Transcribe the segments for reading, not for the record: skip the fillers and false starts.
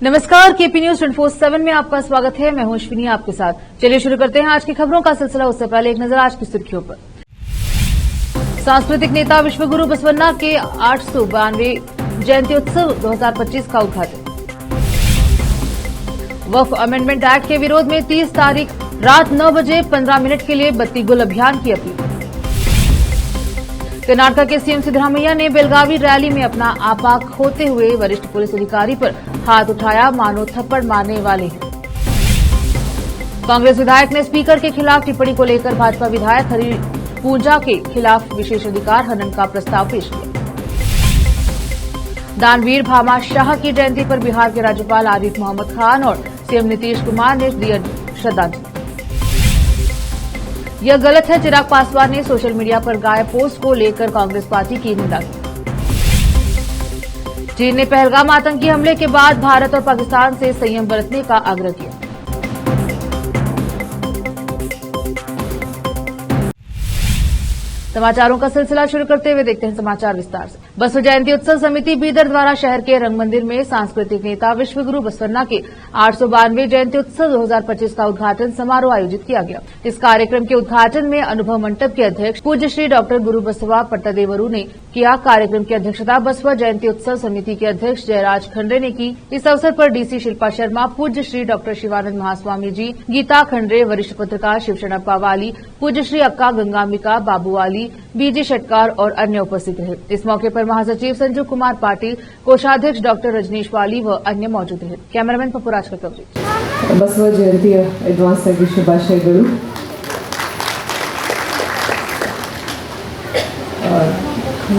नमस्कार, KP news 24/7 में आपका स्वागत है। मैं हूं अश्विनी आपके साथ। चलिए शुरू करते हैं आज की खबरों का सिलसिला। उससे पहले एक नजर आज की सुर्खियों पर। सांस्कृतिक नेता विश्वगुरु बसवन्ना के 892वें जयंत्योत्सव 2025 का उद्घाटन। वक्फ अमेंडमेंट एक्ट के विरोध में 30 तारीख रात 9 बजे 15 मिनट के लिए बत्ती गुल अभियान की अपील। कर्नाटक के सीएम सिद्धरामैया ने बेलगावी रैली में अपना आपा खोते हुए वरिष्ठ पुलिस अधिकारी पर हाथ उठाया, मानो थप्पड़ मारने वाले हैं। कांग्रेस विधायक ने स्पीकर के खिलाफ टिप्पणी को लेकर भाजपा विधायक हरि पूजा के खिलाफ विशेषाधिकार हनन का प्रस्ताव पेश किया। दानवीर भामा शाह की जयंती पर बिहार के राज्यपाल आरिफ मोहम्मद खान और सीएम नीतीश कुमार ने दिया श्रद्धांजलि। यह गलत है, चिराग पासवान ने सोशल मीडिया पर गाए पोस्ट को लेकर कांग्रेस पार्टी की निंदा की। चीन ने पहलगाम आतंकी हमले के बाद भारत और पाकिस्तान से संयम बरतने का आग्रह किया। समाचारों का सिलसिला शुरू करते हुए देखते हैं समाचार विस्तार से। बसव जयंती उत्सव समिति बीदर द्वारा शहर के रंग मंदिर में सांस्कृतिक नेता विश्वगुरु बसवन्ना के 892वें जयंती उत्सव 2025 का उद्घाटन समारोह आयोजित किया गया। इस कार्यक्रम के उद्घाटन में अनुभव मंडप के अध्यक्ष पूज्य श्री डॉक्टर गुरु बसवा पट्टादेवरू ने किया। कार्यक्रम की अध्यक्षता बसवा जयंती उत्सव समिति के अध्यक्ष जयराज खंडरे ने की। इस अवसर पर डीसी शिल्पा शर्मा, पूज्य श्री डॉक्टर शिवानंद महास्वामी जी, गीता खंडरे, वरिष्ठ पत्रकार शिवशरण पावाली, पूज्य श्री अक्का गंगांबिका बाबूवाली, बीजी षटकार और अन्य उपस्थित रहे। इस मौके पर महासचिव संजू कुमार पाटिल, कोषाध्यक्ष डॉक्टर रजनीश वाली व अन्य मौजूद रहे। कैमरामैन पपुराज का कवरेज। बसव जयंतिಯ ಅಡ್ವಾನ್ಸ್ ಆಗಿ ಶುಭಾಶಯಗಳು।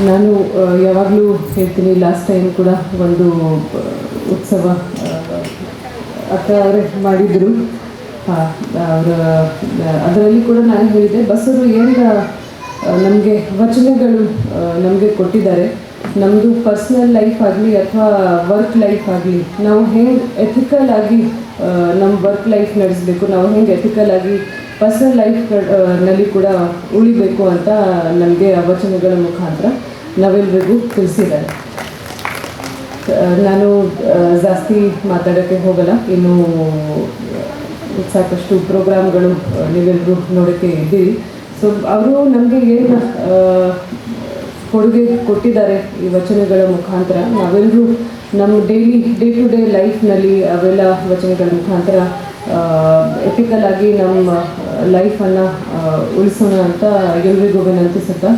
ನಾನು ಯಾವಾಗಲೂ ಹೇಳ್ತೀನಿ, ಲಾಸ್ಟ್ ಟೈಮ್ ಕೂಡ ಒಂದು ಉತ್ಸವ ಅವರೇ ಮಾಡಿದ್ರು, ಅದರಲ್ಲಿ ಕೂಡ ನಾನು ಹೇಳಿದೆ, ಬಸವರು ಏನು ನಮಗೆ ವಚನಗಳು ನಮಗೆ ಕೊಟ್ಟಿದ್ದಾರೆ, ನಮ್ಮದು ಪರ್ಸ್ನಲ್ ಲೈಫ್ ಆಗಲಿ ಅಥವಾ ವರ್ಕ್ ಲೈಫ್ ಆಗಲಿ, ನಾವು ಹೆಂಗೆ ಎಥಿಕಲ್ ಆಗಿ ನಮ್ಮ ವರ್ಕ್ ಲೈಫ್ ನಡೆಸಬೇಕು, ನಾವು ಹೆಂಗೆ ಎಥಿಕಲ್ ಆಗಿ ಪರ್ಸ್ನಲ್ ಲೈಫ್ನಲ್ಲಿ ಕೂಡ ಉಳಿಬೇಕು ಅಂತ ನಮಗೆ ಆ ವಚನಗಳ ಮುಖಾಂತರ ನಾವೆಲ್ಲರಿಗೂ ತಿಳಿಸಿದ್ದಾರೆ. ನಾನು ಜಾಸ್ತಿ ಮಾತಾಡೋಕ್ಕೆ ಹೋಗಲ್ಲ, ಇನ್ನು ಸಾಕಷ್ಟು ಪ್ರೋಗ್ರಾಮ್ಗಳು ನೀವೆಲ್ಲರೂ ನೋಡೋಕ್ಕೆ ಇದ್ದೀವಿ. ಸೊ ಅವರು ನಮಗೆ ಏನು ಕೊಡುಗೆ ಕೊಟ್ಟಿದ್ದಾರೆ ಈ ವಚನಗಳ ಮುಖಾಂತರ, ನಾವೆಲ್ಲರೂ ನಮ್ಮ ಡೇ ಟು ಡೇ ಲೈಫ್ನಲ್ಲಿ ಅವೆಲ್ಲ ವಚನಗಳ ಮುಖಾಂತರ ಎಥಿಕಲ್ ಆಗಿ ನಮ್ಮ ಲೈಫನ್ನು ಉಳಿಸೋಣ ಅಂತ ಎಲ್ಲರಿಗೂ ವಿನಂತಿಸುತ್ತಾ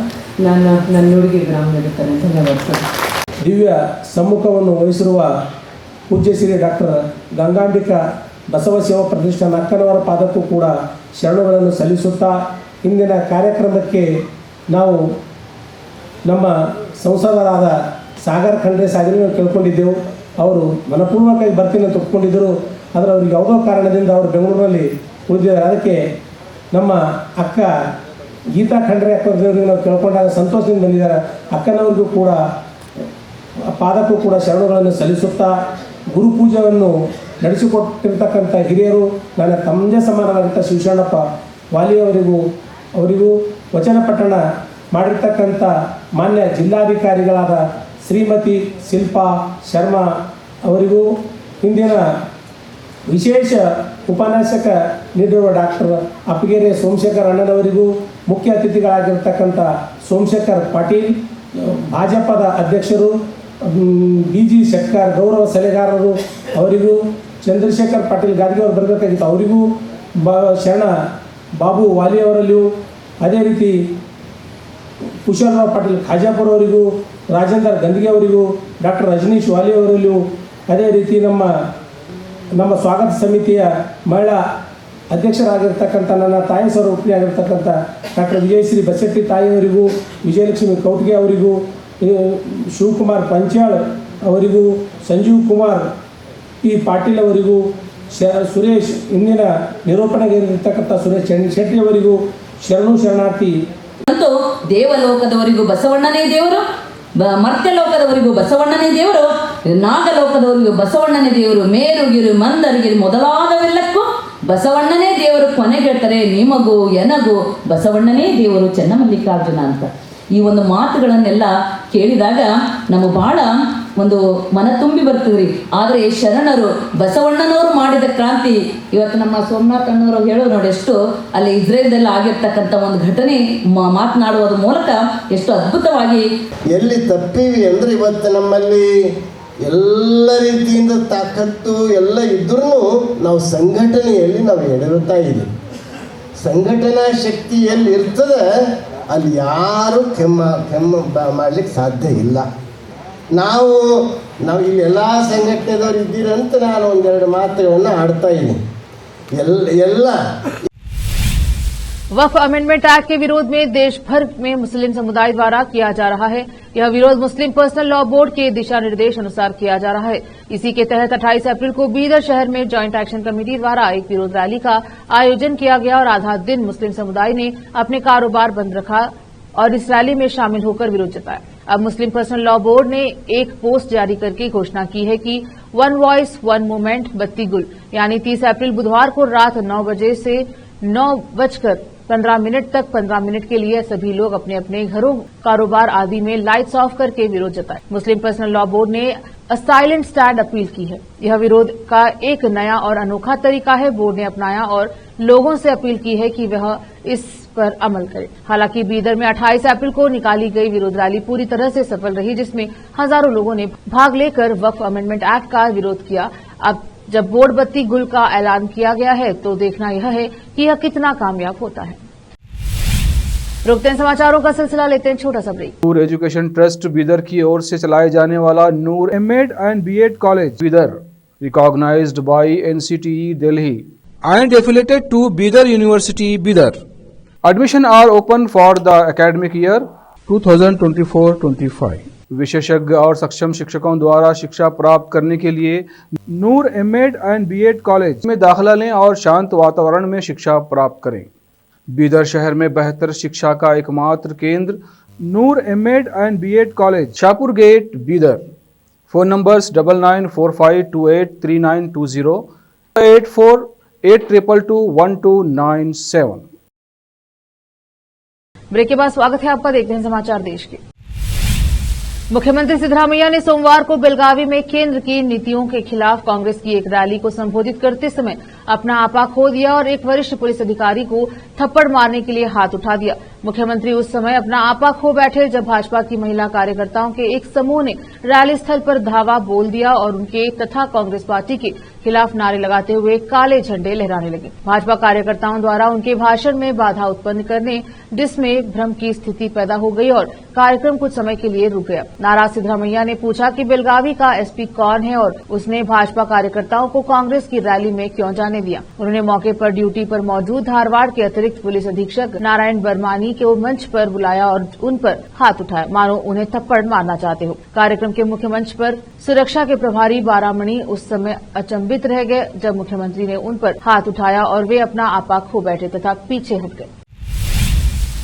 ನಾನು ನನ್ನ ನುಡಿಗೆ ವಿರಾಮ ನೀಡುತ್ತೇನೆ. ಧನ್ಯವಾದ. ದಿವ್ಯ ಸಮ್ಮುಖವನ್ನು ವಹಿಸಿರುವ ಪೂಜ್ಯ ಶ್ರೀ ಡಾಕ್ಟರ್ ಗಂಗಾಂಬಿಕಾ ಬಸವ ಸೇವಾ ಪ್ರತಿಷ್ಠಾನ ಅಕ್ಕನವರ ಪಾದಕ್ಕೂ ಕೂಡ ಶರಣುಗಳನ್ನು ಸಲ್ಲಿಸುತ್ತಾ ಇಂದಿನ ಕಾರ್ಯಕ್ರಮಕ್ಕೆ ನಾವು ನಮ್ಮ ಸಂಸದರಾದ ಸಾಗರ್ ಖಂಡ್ರೆ ಸಾಗರನ್ನು ಕೇಳ್ಕೊಂಡಿದ್ದೆವು. ಅವರು ಮನಪೂರ್ವಕವಾಗಿ ಬರ್ತೀನಿ ಅಂತ ಒಪ್ಕೊಂಡಿದ್ದರು, ಆದರೆ ಅವ್ರಿಗೆ ಯಾವುದೋ ಕಾರಣದಿಂದ ಅವರು ಬೆಂಗಳೂರಿನಲ್ಲಿ ಉಳಿದಿದ್ದಾರೆ. ಅದಕ್ಕೆ ನಮ್ಮ ಅಕ್ಕ ಗೀತಾ ಖಂಡ್ರೆ ಅಕ್ಕವ್ರಿಗೆ ನಾವು ಕೇಳ್ಕೊಂಡಾಗ ಸಂತೋಷದಿಂದ ಬಂದಿದ್ದಾರೆ. ಅಕ್ಕನವ್ರಿಗೂ ಕೂಡ ಪಾದಕ್ಕೂ ಕೂಡ ಶರಣುಗಳನ್ನು ಸಲ್ಲಿಸುತ್ತಾ ಗುರುಪೂಜೆಯನ್ನು ನಡೆಸಿಕೊಟ್ಟಿರ್ತಕ್ಕಂಥ ಹಿರಿಯರು ನನ್ನ ತಮ್ಮದೇ ಸಮಾನವಾದಂಥ ಶಿವಶರಣಪ್ಪ ವಾಲಿಯವರಿಗೂ ವಚನ ಪಠಣ ಮಾಡಿರ್ತಕ್ಕಂಥ ಮಾನ್ಯ ಜಿಲ್ಲಾಧಿಕಾರಿಗಳಾದ ಶ್ರೀಮತಿ ಶಿಲ್ಪಾ ಶರ್ಮಾ ಅವರಿಗೂ, ಇಂದಿನ ವಿಶೇಷ ಉಪನ್ಯಾಸಕ ನೀಡಿರುವ ಡಾಕ್ಟರ್ ಅಪ್ಪಗೆರೆ ಸೋಮಶೇಖರ್ ಅಣ್ಣನವರಿಗೂ, ಮುಖ್ಯ ಅತಿಥಿಗಳಾಗಿರ್ತಕ್ಕಂಥ ಸೋಮಶೇಖರ್ ಪಾಟೀಲ್ ಭಾಜಪದ ಅಧ್ಯಕ್ಷರು, ಬಿಜಿ ಷಟ್ಕಾರ್ ಗೌರವ ಸಲಹೆಗಾರರು ಅವರಿಗೂ, ಚಂದ್ರಶೇಖರ್ ಪಾಟೀಲ್ ಗಾದಿಗೆ ಅವರು ಬರಬೇಕಾಗಿತ್ತು ಅವರಿಗೂ, ಶರಣ ಬಾಬು ವಾಲಿಯವರಲ್ಲಿಯೂ, ಅದೇ ರೀತಿ ಕುಶಲರಾವ್ ಪಾಟೀಲ್ ಖಾಜಾಪುರ ಅವರಿಗೂ, ರಾಜೇಂದ್ರ ಗಂದಿಗೆ ಅವರಿಗೂ, ಡಾಕ್ಟರ್ ರಜನೀಶ್ ವಾಲಿ ಅವರಲ್ಲಿಯೂ, ಅದೇ ರೀತಿ ನಮ್ಮ ಸ್ವಾಗತ ಸಮಿತಿಯ ಮಹಿಳಾ ಅಧ್ಯಕ್ಷರಾಗಿರ್ತಕ್ಕಂಥ ನನ್ನ ತಾಯಿ ಸ್ವರೂಪಿಯಾಗಿರ್ತಕ್ಕಂಥ ಡಾಕ್ಟರ್ ವಿಜಯಶ್ರೀ ಬಸೆಟ್ಟಿ ತಾಯಿಯವರಿಗೂ, ವಿಜಯಲಕ್ಷ್ಮಿ ಕೌಟ್ಗೆ ಅವರಿಗೂ, ಶಿವಕುಮಾರ್ ಪಂಚಾಳ್ ಅವರಿಗೂ, ಸಂಜೀವ್ ಕುಮಾರ್ ಪಿ ಪಾಟೀಲ್ ಅವರಿಗೂ, ಸುರೇಶ್ ಇಂದಿನ ನಿರೂಪಣೆಗಿರ್ತಕ್ಕಂಥ ಸುರೇಶ್ ಶೆಟ್ಟಿ ಅವರಿಗೂ ಶರಣಾರ್ಥಿ. ಅಂತೂ ದೇವಲೋಕದವರಿಗೂ ಬಸವಣ್ಣನೇ ದೇವರು, ಮರ್ತ್ಯಲೋಕದವರಿಗೂ ಬಸವಣ್ಣನೇ ದೇವರು, ನಾಗಲೋಕದವರಿಗೂ ಬಸವಣ್ಣನೇ ದೇವರು, ಮೇರುಗಿರು ಮಂದರಿಗಿರು ಮೊದಲಾದವೆಲ್ಲಕ್ಕೂ ಬಸವಣ್ಣನೇ ದೇವರು. ಕೊನೆಗೆಳ್ತಾರೆ ನಿಮಗೂ ಎನಗೂ ಬಸವಣ್ಣನೇ ದೇವರು ಚೆನ್ನಮಲ್ಲಿಕಾರ್ಜುನ ಅಂತ. ಈ ಒಂದು ಮಾತುಗಳನ್ನೆಲ್ಲ ಕೇಳಿದಾಗ ನಮಗೆ ಭಾಳ ಒಂದು ಮನ ತುಂಬಿ ಬರ್ತದ್ರಿ. ಆದರೆ ಶರಣರು ಬಸವಣ್ಣನವರು ಮಾಡಿದ ಕ್ರಾಂತಿ ಇವತ್ತು ನಮ್ಮ ಸೋಮನಾಥ್ ಅಣ್ಣವರು ಹೇಳೋದು ನೋಡಿ, ಎಷ್ಟು ಅಲ್ಲಿ ಇಸ್ರೇಲ್ದಲ್ಲಿ ಆಗಿರ್ತಕ್ಕಂಥ ಒಂದು ಘಟನೆ ಮಾತನಾಡುವುದ್ರ ಮೂಲಕ ಎಷ್ಟು ಅದ್ಭುತವಾಗಿ ಎಲ್ಲಿ ತಪ್ಪೀವಿ ಅಂದರೆ ಇವತ್ತು ನಮ್ಮಲ್ಲಿ ಎಲ್ಲ ರೀತಿಯಿಂದ ತಾಕತ್ತು ಎಲ್ಲ ಇದ್ರೂ ನಾವು ಸಂಘಟನೆಯಲ್ಲಿ ನಾವು ಎಡರುತ್ತಾ ಇದ್ದೀವಿ. ಸಂಘಟನಾ ಶಕ್ತಿ ಎಲ್ಲಿ ಇರ್ತದೆ ಅಲ್ಲಿ ಯಾರು ಕೆಮ್ಮ ಮಾಡಲಿಕ್ಕೆ ಸಾಧ್ಯ ಇಲ್ಲ. ನಾವು ಇಲ್ಲಿ ಎಲ್ಲ ಸಂಘಟನೆದವ್ರು ಇದ್ದೀರಂತ ನಾನು ಒಂದೆರಡು ಮಾತುಗಳನ್ನು ಆಡ್ತಾ ಇದ್ದೀನಿ. ಎಲ್ಲ वक्फ अमेंडमेंट एक्ट के विरोध में देश भर में मुस्लिम समुदाय द्वारा किया जा रहा है। यह विरोध मुस्लिम पर्सनल लॉ बोर्ड के दिशा निर्देश अनुसार किया जा रहा है। इसी के तहत 28 अप्रैल को बीदर शहर में जॉइंट एक्शन कमेटी द्वारा एक विरोध रैली का आयोजन किया गया और आधा दिन मुस्लिम समुदाय ने अपने कारोबार बंद रखा और इस रैली में शामिल होकर विरोध जताया। अब मुस्लिम पर्सनल लॉ बोर्ड ने एक पोस्ट जारी करके घोषणा की है कि वन वॉइस वन मूवमेंट बत्ती गुल यानी 30 अप्रैल बुधवार को रात 9 बजे से 9:15 तक 15 मिनट के लिए सभी लोग अपने अपने घरों, कारोबार आदि में लाइट्स ऑफ करके विरोध जताए। मुस्लिम पर्सनल लॉ बोर्ड ने साइलेंट स्टैंड अपील की है। यह विरोध का एक नया और अनोखा तरीका है, बोर्ड ने अपनाया और लोगों से अपील की है कि वह इस पर अमल करें। हालांकि बीदर में 28 अप्रैल को निकाली गई विरोध रैली पूरी तरह से सफल रही, जिसमें हजारों लोगों ने भाग लेकर वक्फ अमेंडमेंट एक्ट का विरोध किया। अब जब बोर्ड बत्ती गुल का ऐलान किया गया है तो देखना यह है कि यह कितना कामयाब होता है। रुकते हैं समाचारों का सिलसिला, लेते हैं छोटा सा break. Noor education trust Bidar की ओर से चलाए जाने वाला Noor M Ed and B Ed college Bidar, recognised by NCTE Delhi and affiliated to Bidar University Bidar. Admission are open for the academic year 2024-25. विशेषज्ञ और सक्षम शिक्षकों द्वारा शिक्षा प्राप्त करने के लिए नूर एमएड एंड बीएड कॉलेज में दाखिला लें और शांत वातावरण में शिक्षा प्राप्त करें। बीदर शहर में बेहतर शिक्षा का एकमात्र केंद्र Noor M Ed and B Ed college, Shahpur gate, Bidar. Phone numbers 9945283920 8482221297। Break के बाद स्वागत है आपका, देखते हैं समाचार देश के। मुख्यमंत्री सिद्धरामैया ने सोमवार को बेलगावी में केंद्र की नीतियों के खिलाफ कांग्रेस की एक रैली को संबोधित करते समय अपना आपा खो दिया और एक वरिष्ठ पुलिस अधिकारी को थप्पड़ मारने के लिए हाथ उठा दिया। मुख्यमंत्री उस समय अपना आपा खो बैठे जब भाजपा की महिला कार्यकर्ताओं के एक समूह ने रैली स्थल पर धावा बोल दिया और उनके तथा कांग्रेस पार्टी के खिलाफ नारे लगाते हुए काले झंडे लहराने लगे। भाजपा कार्यकर्ताओं द्वारा उनके भाषण में बाधा उत्पन्न करने जिसमें भ्रम की स्थिति पैदा हो गई और कार्यक्रम कुछ समय के लिए रुक गया। नाराज सिद्धरामैया ने पूछा कि बेलगावी का एसपी कौन है और उसने भाजपा कार्यकर्ताओं को कांग्रेस की रैली में क्यों जाने दिया। उन्होंने मौके पर ड्यूटी पर मौजूद धारवाड़ के अतिरिक्त पुलिस अधीक्षक नारायण बर्मानी को मंच पर बुलाया और उन पर हाथ उठाया, मानो उन्हें थप्पड़ मारना चाहते हो। कार्यक्रम के मुख्य मंच पर सुरक्षा के प्रभारी बारामणी उस समय अचंभित रह गए जब मुख्यमंत्री ने उन पर हाथ उठाया और वे अपना आपा खो बैठे तथा पीछे हट गए।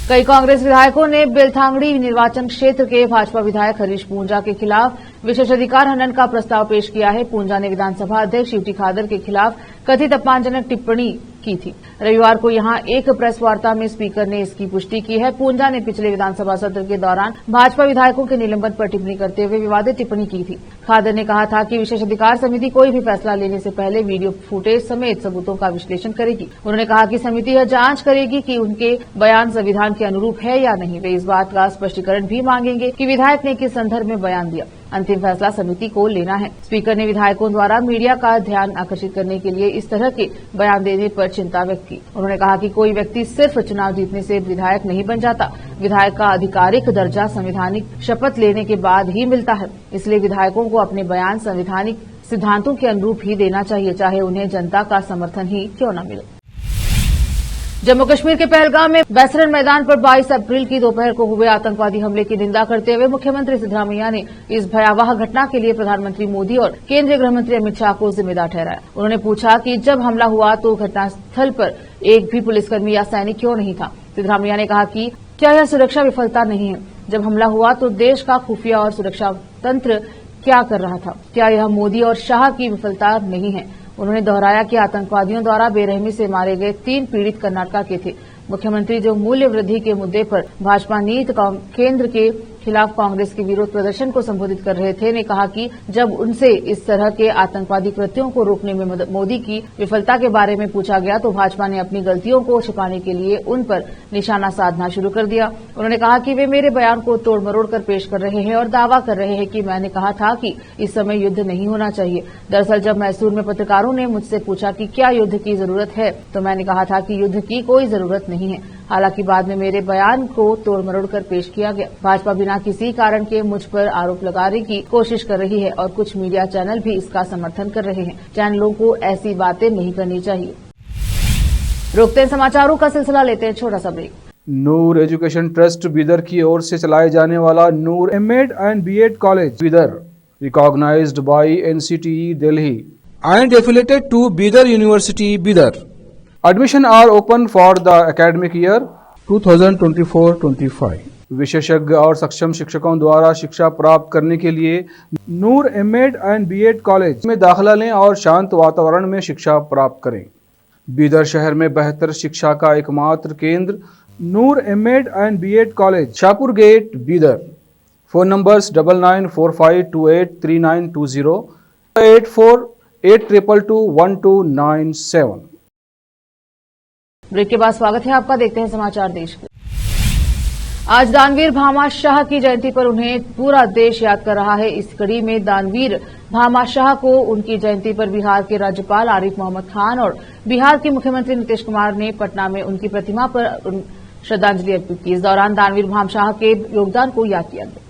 कई कांग्रेस विधायकों ने बेलथांगड़ी निर्वाचन क्षेत्र के भाजपा विधायक हरीश पूंजा के खिलाफ विशेषाधिकार हनन का प्रस्ताव पेश किया है। पूंजा ने विधानसभा अध्यक्ष यूटी खादर के खिलाफ कथित अपमानजनक टिप्पणी की थी। रविवार को यहां एक प्रेस वार्ता में स्पीकर ने इसकी पुष्टि की है। पूंजा ने पिछले विधानसभा सत्र के दौरान भाजपा विधायकों के निलंबन पर टिप्पणी करते हुए विवादित टिप्पणी की थी। खादर ने कहा था कि विशेषाधिकार समिति कोई भी फैसला लेने से पहले वीडियो फुटेज समेत सबूतों का विश्लेषण करेगी। उन्होंने कहा कि समिति यह जांच करेगी कि उनके बयान संविधान के अनुरूप है या नहीं। वे इस बात का स्पष्टीकरण भी मांगेंगे कि विधायक ने किस संदर्भ में बयान दिया। अंतिम फैसला समिति को लेना है। स्पीकर ने विधायकों द्वारा मीडिया का ध्यान आकर्षित करने के लिए इस तरह के बयान देने पर चिंता व्यक्त की। उन्होंने कहा कि कोई व्यक्ति सिर्फ चुनाव जीतने से विधायक नहीं बन जाता। विधायक का आधिकारिक दर्जा संवैधानिक शपथ लेने के बाद ही मिलता है। इसलिए विधायकों को अपने बयान संवैधानिक सिद्धांतों के अनुरूप ही देना चाहिए, चाहे उन्हें जनता का समर्थन ही क्यों न मिले। जम्मू कश्मीर के पहलगाम में बैसरन मैदान पर 22 अप्रैल की दोपहर को हुए आतंकवादी हमले की निंदा करते हुए मुख्यमंत्री सिद्धरामैया ने इस भयावह घटना के लिए प्रधानमंत्री मोदी और केंद्रीय गृहमंत्री अमित शाह को जिम्मेदार ठहराया। उन्होंने पूछा कि जब हमला हुआ तो घटनास्थल पर एक भी पुलिसकर्मी या सैनिक क्यों नहीं था। सिद्धरामैया ने कहा कि क्या यह सुरक्षा विफलता नहीं है? जब हमला हुआ तो देश का खुफिया और सुरक्षा तंत्र क्या कर रहा था? क्या यह मोदी और शाह की विफलता नहीं है? उन्होंने दोहराया कि आतंकवादियों द्वारा बेरहमी से मारे गए 3 पीड़ित कर्नाटक के थे। मुख्यमंत्री जो मूल्य वृद्धि के मुद्दे पर भाजपा नीति केंद्र के खिलाफ कांग्रेस के विरोध प्रदर्शन को संबोधित कर रहे थे ने कहा कि जब उनसे इस तरह के आतंकवादी कृत्यों को रोकने में मोदी की विफलता के बारे में पूछा गया तो भाजपा ने अपनी गलतियों को छिपाने के लिए उन पर निशाना साधना शुरू कर दिया। उन्होंने कहा कि वे मेरे बयान को तोड़ मरोड़ कर पेश कर रहे हैं और दावा कर रहे हैं कि मैंने कहा था कि इस समय युद्ध नहीं होना चाहिए। दरअसल जब मैसूर में पत्रकारों ने मुझसे पूछा कि क्या युद्ध की जरूरत है तो मैंने कहा था कि युद्ध की कोई जरूरत नहीं है। हालांकि बाद में मेरे बयान को तोड़ मरोड़ कर पेश किया गया। भाजपा बिना किसी कारण के मुझ पर आरोप लगाने की कोशिश कर रही है और कुछ मीडिया चैनल भी इसका समर्थन कर रहे हैं। चैनलों को ऐसी बातें नहीं करनी चाहिए। रोकते हैं समाचारों का सिलसिला, लेते हैं छोटा सा break. Noor education trust Bidar की ओर से चलाए जाने वाला Noor M Ed and B Ed college Bidar, recognised by NCTE Delhi and affiliated to Bidar University, Bidar. Admission are open for the academic year 2024-25. विशेषज्ञ और सक्षम शिक्षकों द्वारा शिक्षा प्राप्त करने के लिए नूर एमएड एंड बीएड कॉलेज में दाखिला लें और शांत वातावरण में शिक्षा प्राप्त करें। बीदर शहर में बेहतर शिक्षा का एकमात्र केंद्र Noor M Ed and B Ed college, Shahpur gate, Bidar. Phone numbers 9945283920, 8482221297। Break के बाद स्वागत है आपका। देखते हैं समाचार देश के। आज दानवीर भामा शाह की जयंती पर उन्हें पूरा देश याद कर रहा है। इस कड़ी में दानवीर भामा शाह को उनकी जयंती पर बिहार के राज्यपाल आरिफ मोहम्मद खान और बिहार के मुख्यमंत्री नीतीश कुमार ने पटना में उनकी प्रतिमा पर श्रद्धांजलि अर्पित की। इस दौरान दानवीर भामा शाह के योगदान को याद किया गया।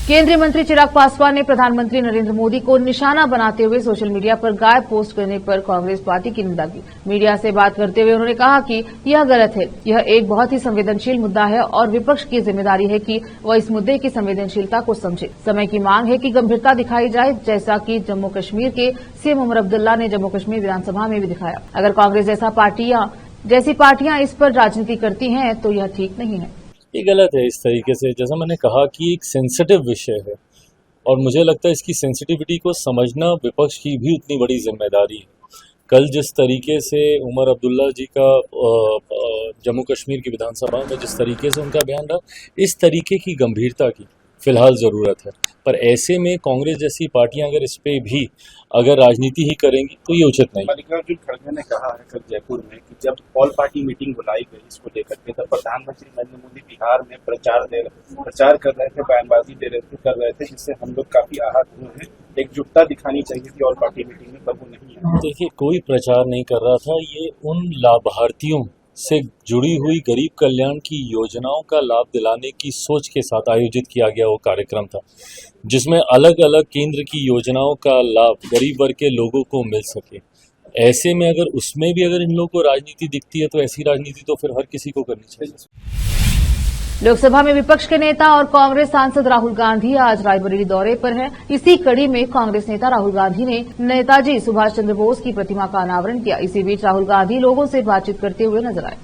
केंद्रीय मंत्री चिराग पासवान ने प्रधानमंत्री नरेंद्र मोदी को निशाना बनाते हुए सोशल मीडिया पर गाय पोस्ट करने पर कांग्रेस पार्टी की निंदा की। मीडिया से बात करते हुए उन्होंने कहा कि यह गलत है। यह एक बहुत ही संवेदनशील मुद्दा है और विपक्ष की जिम्मेदारी है कि वह इस मुद्दे की संवेदनशीलता को समझे। समय की मांग है कि गंभीरता दिखाई जाए, जैसा कि जम्मू कश्मीर के सीएम उमर अब्दुल्ला ने जम्मू कश्मीर विधानसभा में भी दिखाया। अगर कांग्रेस जैसी पार्टियां इस पर राजनीति करती हैं तो यह ठीक नहीं है। ये गलत है। इस तरीके से, जैसा मैंने कहा कि एक सेंसिटिव विषय है और मुझे लगता है इसकी सेंसिटिविटी को समझना विपक्ष की भी उतनी बड़ी जिम्मेदारी है। कल जिस तरीके से उमर अब्दुल्ला जी का जम्मू कश्मीर की विधानसभा में जिस तरीके से उनका बयान रहा, इस तरीके की गंभीरता की फिलहाल ज़रूरत है। पर ऐसे में कांग्रेस जैसी पार्टियां अगर इस पे भी अगर राजनीति ही करेंगी तो ये उचित नहीं। मल्लिकार्जुन खड़गे ने कहा है कल जयपुर में कि जब ऑल पार्टी मीटिंग बुलाई गई इसको लेकर के, तब प्रधानमंत्री नरेंद्र मोदी बिहार में प्रचार कर रहे थे, बयानबाजी कर रहे थे, जिससे हम लोग काफी आहत हुए हैं। एकजुटता दिखानी चाहिए थी ऑल पार्टी मीटिंग में, पर वो नहीं है। देखिए, कोई प्रचार नहीं कर रहा था। ये उन लाभार्थियों से जुड़ी हुई गरीब कल्याण की योजनाओं का लाभ दिलाने की सोच के साथ आयोजित किया गया वो कार्यक्रम था, जिसमें अलग अलग केंद्र की योजनाओं का लाभ गरीब वर्ग के लोगों को मिल सके। ऐसे में अगर उसमें भी अगर इन लोगों को राजनीति दिखती है तो ऐसी राजनीति तो फिर हर किसी को करनी चाहिए। लोकसभा में विपक्ष के नेता और कांग्रेस सांसद राहुल गांधी आज रायबरेली दौरे पर हैं। इसी कड़ी में कांग्रेस नेता राहुल गांधी ने नेताजी सुभाष चंद्र बोस की प्रतिमा का अनावरण किया। इसी बीच राहुल गांधी लोगों से बातचीत करते हुए नजर आए।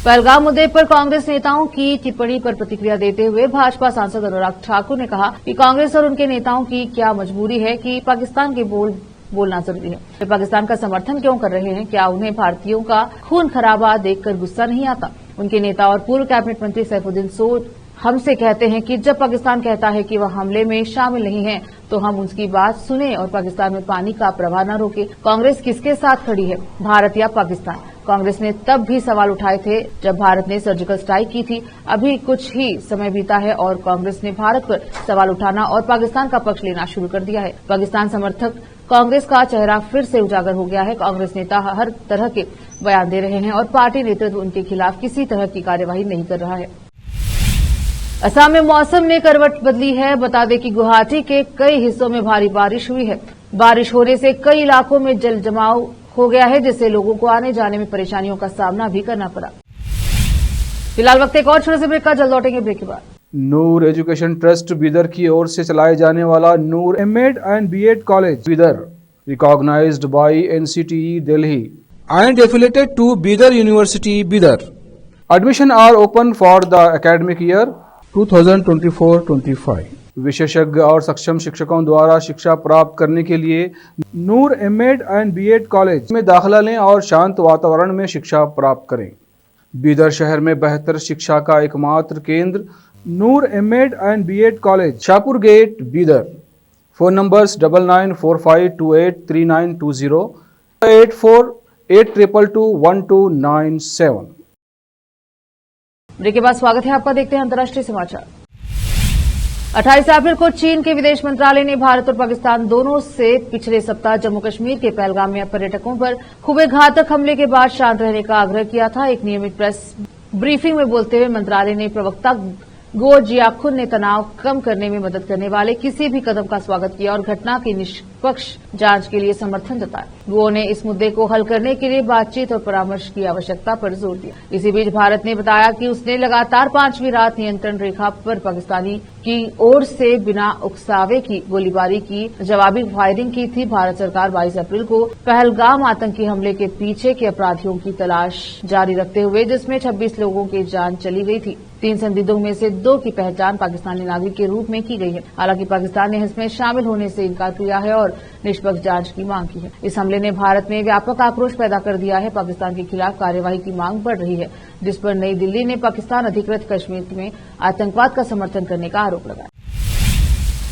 पहलगाम मुद्दे पर कांग्रेस नेताओं की टिप्पणी पर प्रतिक्रिया देते हुए भाजपा सांसद अनुराग ठाकुर ने कहा कि कांग्रेस और उनके नेताओं की क्या मजबूरी है कि पाकिस्तान के बोलना जरूरी है। वे पाकिस्तान का समर्थन क्यों कर रहे हैं? क्या उन्हें भारतीयों का खून खराबा देखकर गुस्सा नहीं आता? उनके नेता और पूर्व कैबिनेट मंत्री सैफुद्दीन सोज हमसे कहते हैं कि जब पाकिस्तान कहता है कि वह हमले में शामिल नहीं है तो हम उसकी बात सुने और पाकिस्तान में पानी का प्रवाह न रोके। कांग्रेस किसके साथ खड़ी है, भारत या पाकिस्तान? कांग्रेस ने तब भी सवाल उठाए थे जब भारत ने सर्जिकल स्ट्राइक की थी। अभी कुछ ही समय बीता है और कांग्रेस ने भारत पर सवाल उठाना और पाकिस्तान का पक्ष लेना शुरू कर दिया है। पाकिस्तान समर्थक कांग्रेस का चेहरा फिर से उजागर हो गया है। कांग्रेस नेता हर तरह के बयान दे रहे हैं और पार्टी नेतृत्व उनके खिलाफ किसी तरह की कार्यवाही नहीं कर रहा है। असम में मौसम ने करवट बदली है। बता दें कि गुवाहाटी के कई हिस्सों में भारी बारिश हुई है। बारिश होने से कई इलाकों में जल जमाव हो गया है, जिससे लोगों को आने जाने में परेशानियों का सामना भी करना पड़ा। फिलहाल वक्त एक और छोटे से ब्रेक का, जल्द लौटेंगे ब्रेक के बाद। नूर एजुकेशन ट्रस्ट बीदर की ओर से चलाए जाने वाला Noor M Ed and B Ed college Bidar, recognised by NCTE Delhi and affiliated to Bidar University, Bidar. Admission are open for the academic year 2024-25. विशेषज्ञ और सक्षम शिक्षकों द्वारा शिक्षा प्राप्त करने के लिए नूर एमएड एंड बीएड कॉलेज में दाखिला लें और शांत वातावरण में शिक्षा प्राप्त करें। बीदर शहर में बेहतर शिक्षा का एकमात्र केंद्र Noor M Ed and B Ed college, Shahpur gate, Bidar. Phone numbers 9945283920, 8482221297। Break के बाद स्वागत है आपका। देखते हैं अंतर्राष्ट्रीय समाचार। 28 अप्रैल को चीन के विदेश मंत्रालय ने भारत और पाकिस्तान दोनों से पिछले सप्ताह जम्मू कश्मीर के पहलगाम में पर्यटकों पर हुए घातक हमले के बाद शांत रहने का आग्रह किया था। एक नियमित प्रेस ब्रीफिंग में बोलते हुए मंत्रालय ने प्रवक्ता गो जियाखुन ने तनाव कम करने में मदद करने वाले किसी भी कदम का स्वागत किया और घटना की निष्पक्ष जांच के लिए समर्थन जताया। गो ने इस मुद्दे को हल करने के लिए बातचीत और परामर्श की आवश्यकता पर जोर दिया। इसी बीच भारत ने बताया कि उसने लगातार 5वीं रात नियंत्रण रेखा पर पाकिस्तानी की ओर से बिना उकसावे की गोलीबारी की जवाबी फायरिंग की थी। भारत सरकार 22 अप्रैल को पहलगाम आतंकी हमले के पीछे के अपराधियों की तलाश जारी रखते हुए, जिसमें 26 लोगों की जान चली गई थी। 3 संदिग्धों में से 2 की पहचान पाकिस्तानी नागरिक के रूप में की गई है। हालांकि पाकिस्तान ने इसमें शामिल होने से इनकार किया है और निष्पक्ष जांच की मांग की है। इस हमले ने भारत में व्यापक आक्रोश पैदा कर दिया है। पाकिस्तान के खिलाफ कार्यवाही की मांग बढ़ रही है, जिस पर नई दिल्ली ने पाकिस्तान अधिकृत कश्मीर में आतंकवाद का समर्थन करने का आरोप लगाया।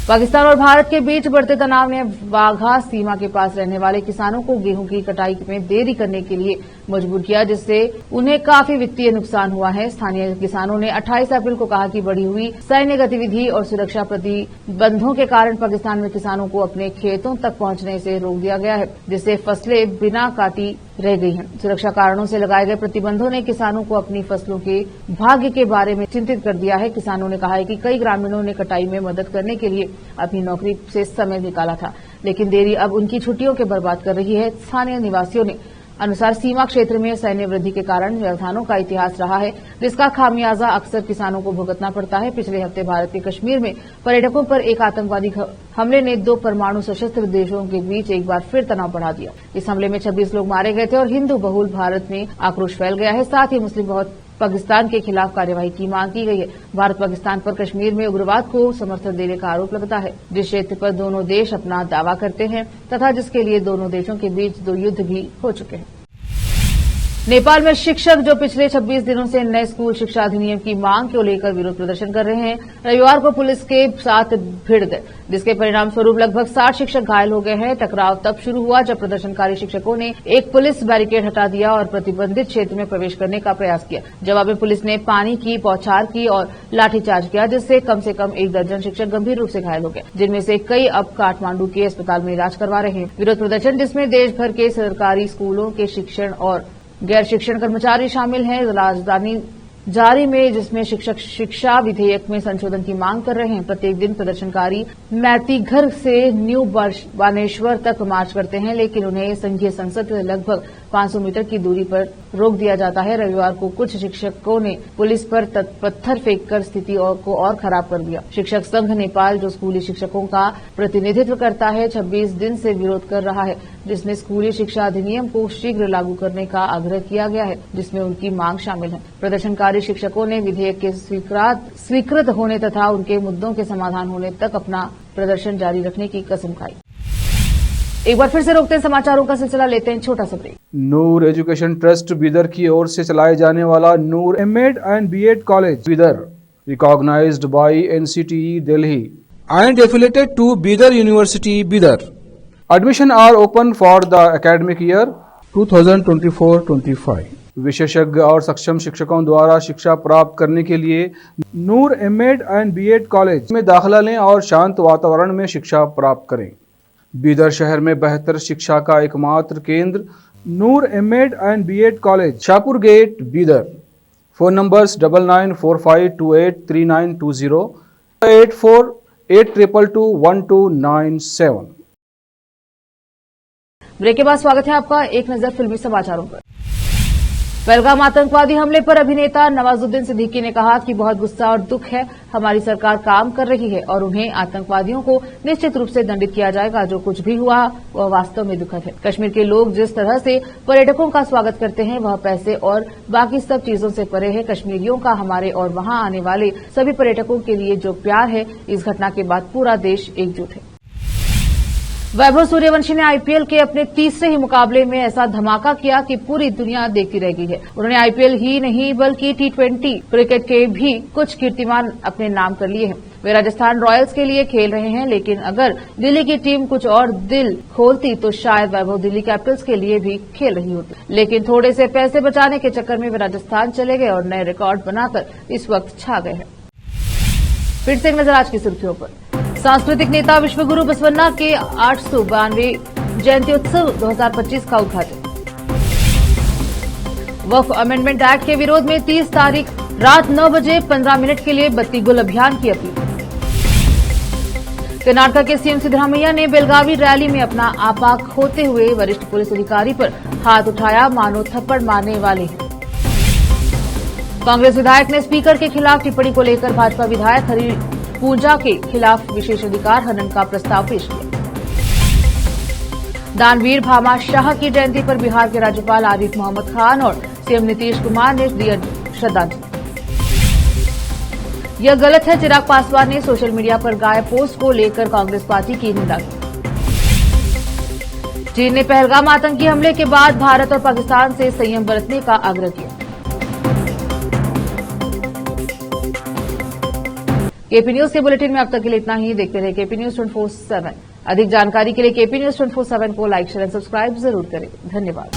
पाकिस्तान और भारत के बीच बढ़ते तनाव ने वाघा सीमा के पास रहने वाले किसानों को गेहूं की कटाई में देरी करने के लिए मजबूर किया, जिससे उन्हें काफी वित्तीय नुकसान हुआ है। स्थानीय किसानों ने 28 अप्रैल को कहा कि बढ़ी हुई सैन्य गतिविधि और सुरक्षा प्रतिबंधों के कारण पाकिस्तान में किसानों को अपने खेतों तक पहुंचने से रोक दिया गया है, जिससे फसलें बिना काटी रह गई हैं। सुरक्षा कारणों से लगाए गए प्रतिबंधों ने किसानों को अपनी फसलों के भाग्य के बारे में चिंतित कर दिया है। किसानों ने कहा है कि कई ग्रामीणों ने कटाई में मदद करने के लिए अपनी नौकरी से समय निकाला था, लेकिन देरी अब उनकी छुट्टियों के बर्बाद कर रही है। स्थानीय निवासियों ने अनुसार सीमा क्षेत्र में सैन्य वृद्धि के कारण व्यवधानों का इतिहास रहा है, जिसका खामियाजा अक्सर किसानों को भुगतना पड़ता है। पिछले हफ्ते भारत के कश्मीर में पर्यटकों पर एक आतंकवादी हमले ने 2 परमाणु सशस्त्र देशों के बीच एक बार फिर तनाव बढ़ा दिया। इस हमले में 26 लोग मारे गए थे और हिंदू बहुल भारत में आक्रोश फैल गया है। साथ ही मुस्लिम बहुत पाकिस्तान के खिलाफ कार्यवाही की मांग की गई है। भारत पाकिस्तान पर कश्मीर में उग्रवाद को समर्थन देने का आरोप लगता है, जिस क्षेत्र पर दोनों देश अपना दावा करते हैं तथा जिसके लिए दोनों देशों के बीच 2 युद्ध भी हो चुके हैं। नेपाल में शिक्षक जो पिछले 26 दिनों से नए स्कूल शिक्षा अधिनियम की मांग को लेकर विरोध प्रदर्शन कर रहे हैं, रविवार को पुलिस के साथ भिड़ गए, जिसके परिणाम स्वरूप लगभग 60 शिक्षक घायल हो गए हैं। टकराव तब शुरू हुआ जब प्रदर्शनकारी शिक्षकों ने एक पुलिस बैरिकेड हटा दिया और प्रतिबंधित क्षेत्र में प्रवेश करने का प्रयास किया। जवाब में पुलिस ने पानी की बौछार की और लाठीचार्ज किया, जिससे कम से कम 1 दर्जन शिक्षक गंभीर रूप से घायल हो गए, जिनमें से कई अब काठमांडू के अस्पताल में इलाज करवा रहे हैं। विरोध प्रदर्शन, जिसमें देश भर के सरकारी स्कूलों के शिक्षण और गैर शिक्षण कर्मचारी शामिल हैं, राजधानी जारी में जिसमें शिक्षक शिक्षा विधेयक में संशोधन की मांग कर रहे हैं। प्रत्येक दिन प्रदर्शनकारी मैतीघर से न्यू बानेश्वर तक मार्च करते हैं, लेकिन उन्हें संघीय संसद से लगभग 500 मीटर की दूरी पर रोक दिया जाता है। रविवार को कुछ शिक्षकों ने पुलिस पर पत्थर फेंककर स्थिति को और खराब कर दिया। शिक्षक संघ नेपाल, जो स्कूली शिक्षकों का प्रतिनिधित्व करता है, 26 दिन से विरोध कर रहा है, जिसमें स्कूली शिक्षा अधिनियम को शीघ्र लागू करने का आग्रह किया गया है, जिसमें उनकी मांग शामिल है। प्रदर्शनकारी शिक्षकों ने विधेयक के स्वीकृत होने तथा उनके मुद्दों के समाधान होने तक अपना प्रदर्शन जारी रखने की कसम खाई। एक बार फिर से रोकते हैं समाचारों का सिलसिला, लेते हैं छोटा सा break. Noor education trust Bidar की ओर से चलाए जाने वाला Noor M Ed and B Ed college Bidar, recognised by NCTE Delhi and affiliated to Bidar university Bidar. Admission are open for the academic year 2024-25। विशेषज्ञ और सक्षम शिक्षकों द्वारा शिक्षा प्राप्त करने के लिए नूर एमएड एंड बीएड कॉलेज में दाखिला लें और शांत वातावरण में शिक्षा प्राप्त करें। बीदर शहर में बेहतर शिक्षा का एकमात्र केंद्र Noor M Ed and B Ed college, Shahpur gate, Bidar. Phone numbers 9945283920, 8482221297। Break के बाद स्वागत है आपका। एक नजर फिल्मी समाचारों पर। पहलगाम आतंकवादी हमले पर अभिनेता नवाजुद्दीन सिद्दीकी ने कहा कि बहुत गुस्सा और दुख है। हमारी सरकार काम कर रही है और उन्हें आतंकवादियों को निश्चित रूप से दंडित किया जाएगा। जो कुछ भी हुआ वह वास्तव में दुखद है। कश्मीर के लोग जिस तरह से पर्यटकों का स्वागत करते हैं वह पैसे और बाकी सब चीजों से परे है। कश्मीरियों का हमारे और वहां आने वाले सभी पर्यटकों के लिए जो प्यार है, इस घटना के बाद पूरा देश एकजुट है। वैभव सूर्यवंशी ने आईपीएल के अपने तीसरे ही मुकाबले में ऐसा धमाका किया कि पूरी दुनिया देखती रह गई है। उन्होंने आईपीएल ही नहीं बल्कि T20 क्रिकेट के भी कुछ कीर्तिमान अपने नाम कर लिए हैं। वे राजस्थान रॉयल्स के लिए खेल रहे हैं, लेकिन अगर दिल्ली की टीम कुछ और दिल खोलती तो शायद वैभव दिल्ली कैपिटल्स के लिए भी खेल रही होती। लेकिन थोड़े से पैसे बचाने के चक्कर में वे राजस्थान चले गए और नए रिकॉर्ड बनाकर इस वक्त छा गए हैं। फिर से एक नजर आज की सुर्खियों पर। सांस्कृतिक नेता विश्वगुरु बसवन्ना के 892वें जयंत्योत्सव 2025 का उद्घाटन। वक्फ अमेंडमेंट एक्ट के विरोध में 30 तारीख रात 9 बजे 15 मिनट के लिए बत्ती गुल अभियान की अपील। कर्नाटक के सीएम सिद्धरामैया ने बेलगावी रैली में अपना आपा खोते हुए वरिष्ठ पुलिस अधिकारी पर हाथ उठाया, मानो थप्पड़ मारने वाले हैं। कांग्रेस विधायक ने स्पीकर के खिलाफ टिप्पणी को लेकर भाजपा विधायक हरि पूजा के खिलाफ विशेषाधिकार हनन का प्रस्ताव पेश किया। दानवीर भामा शाह की जयंती पर बिहार के राज्यपाल आरिफ मोहम्मद खान और सीएम नीतीश कुमार ने दिया श्रद्धांजलि। यह गलत है, चिराग पासवान ने सोशल मीडिया पर गाए पोस्ट को लेकर कांग्रेस पार्टी की निंदा की। चीन ने पहलगाम आतंकी हमले के बाद भारत और पाकिस्तान से संयम बरतने का आग्रह किया। केपी न्यूज के बुलेटिन में अब तक के लिए इतना ही। देखते रहे केपी न्यूज 24/7। अधिक जानकारी के लिए केपी न्यूज 24/7 को लाइक, शेयर एंड सब्सक्राइब जरूर करें। धन्यवाद।